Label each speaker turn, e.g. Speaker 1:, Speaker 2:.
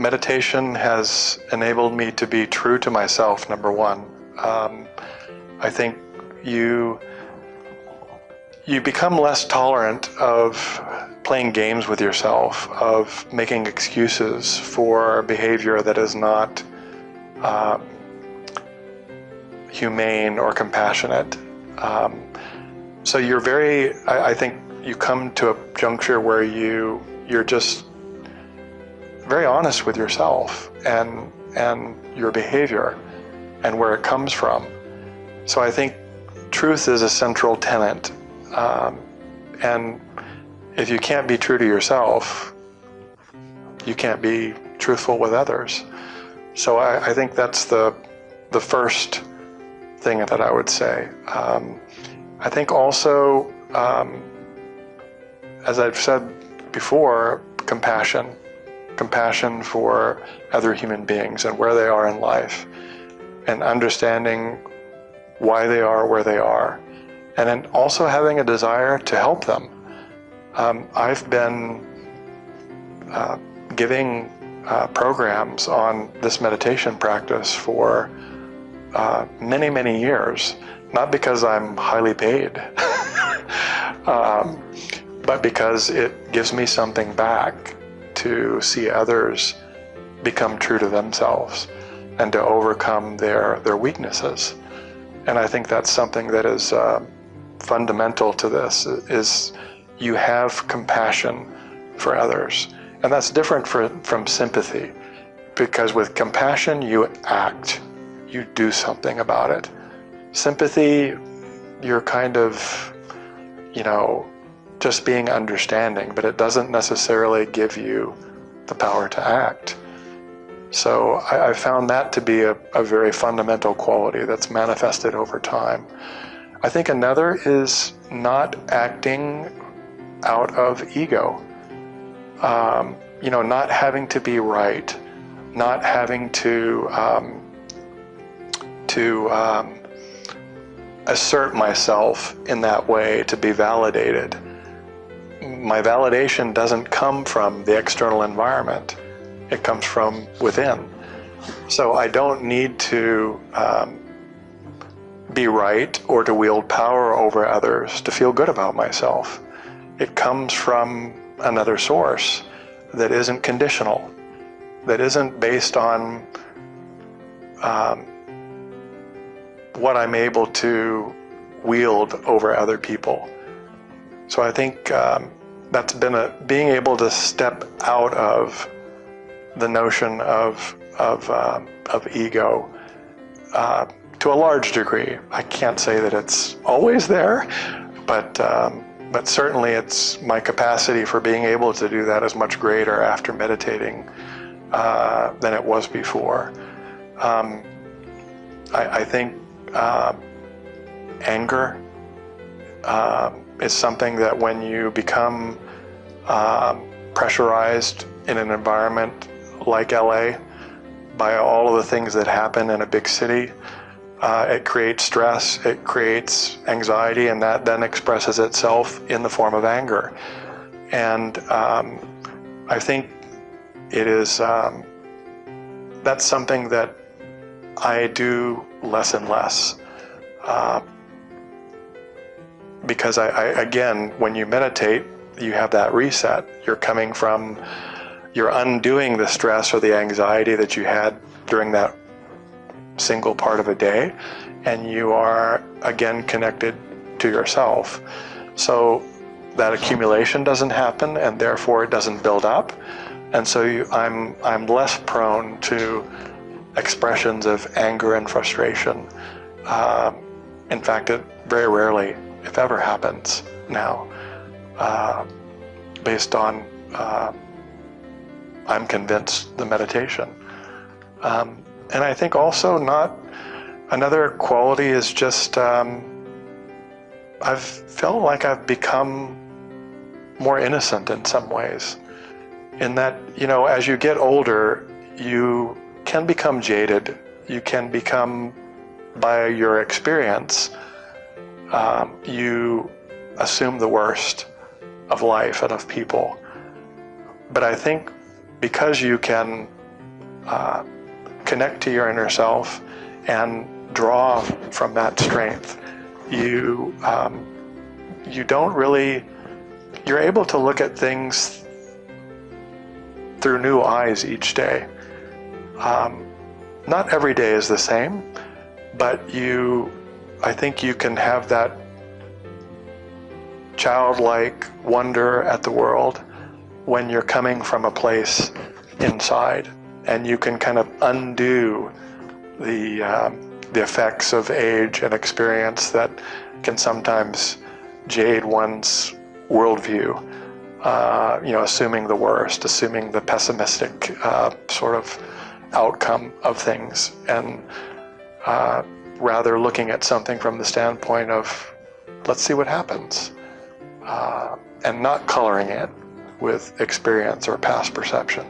Speaker 1: meditation has enabled me to be true to myself, number one. I think you become less tolerant of playing games with yourself, of making excuses for behavior that is not humane or compassionate. So you're I think you come to a juncture where you're just very honest with yourself and your behavior and where it comes from. So I think truth is a central tenet. And if you can't be true to yourself, you can't be truthful with others. So I think that's the first thing that I would say. I think also, as I've said before, compassion for other human beings and where they are in life, and understanding why they are where they are, and then also having a desire to help them. I've been giving programs on this meditation practice for many, many years, not because I'm highly paid, but because it gives me something back to see others become true to themselves and to overcome their weaknesses. And I think that's something that is fundamental to this, is you have compassion for others. And that's different from sympathy, because with compassion you act, you do something about it. Sympathy, you're kind of, just being understanding, but it doesn't necessarily give you the power to act. So I found that to be a very fundamental quality that's manifested over time. I think another is not acting out of ego. Not having to be right, not having to assert myself in that way to be validated. My validation doesn't come from the external environment. It comes from within. So I don't need to be right or to wield power over others to feel good about myself. It comes from another source that isn't conditional, that isn't based on what I'm able to wield over other people. So I think that's been being able to step out of the notion of ego to a large degree. I can't say that it's always there, but certainly it's my capacity for being able to do that is much greater after meditating than it was before. I think anger is something that when you become pressurized in an environment like LA by all of the things that happen in a big city, it creates stress, it creates anxiety, and that then expresses itself in the form of anger. And I think it is, that's something that I do less and less. Because again, when you meditate, you have that reset. You're undoing the stress or the anxiety that you had during that single part of a day, and you are again connected to yourself. So that accumulation doesn't happen, and therefore it doesn't build up. And so I'm less prone to expressions of anger and frustration. In fact, it very rarely, if ever, happens now, based on, I'm convinced, the meditation. And I think also another quality is just, I've felt like I've become more innocent in some ways. In that, as you get older, you can become jaded. You can become, by your experience, you assume the worst of life and of people. But I think because you can connect to your inner self and draw from that strength, you don't really, you're able to look at things through new eyes each day. Not every day is the same, but I think you can have that childlike wonder at the world when you're coming from a place inside, and you can kind of undo the effects of age and experience that can sometimes jade one's worldview. Assuming the worst, assuming the pessimistic sort of outcome of things, and rather looking at something from the standpoint of, let's see what happens, and not coloring it with experience or past perception.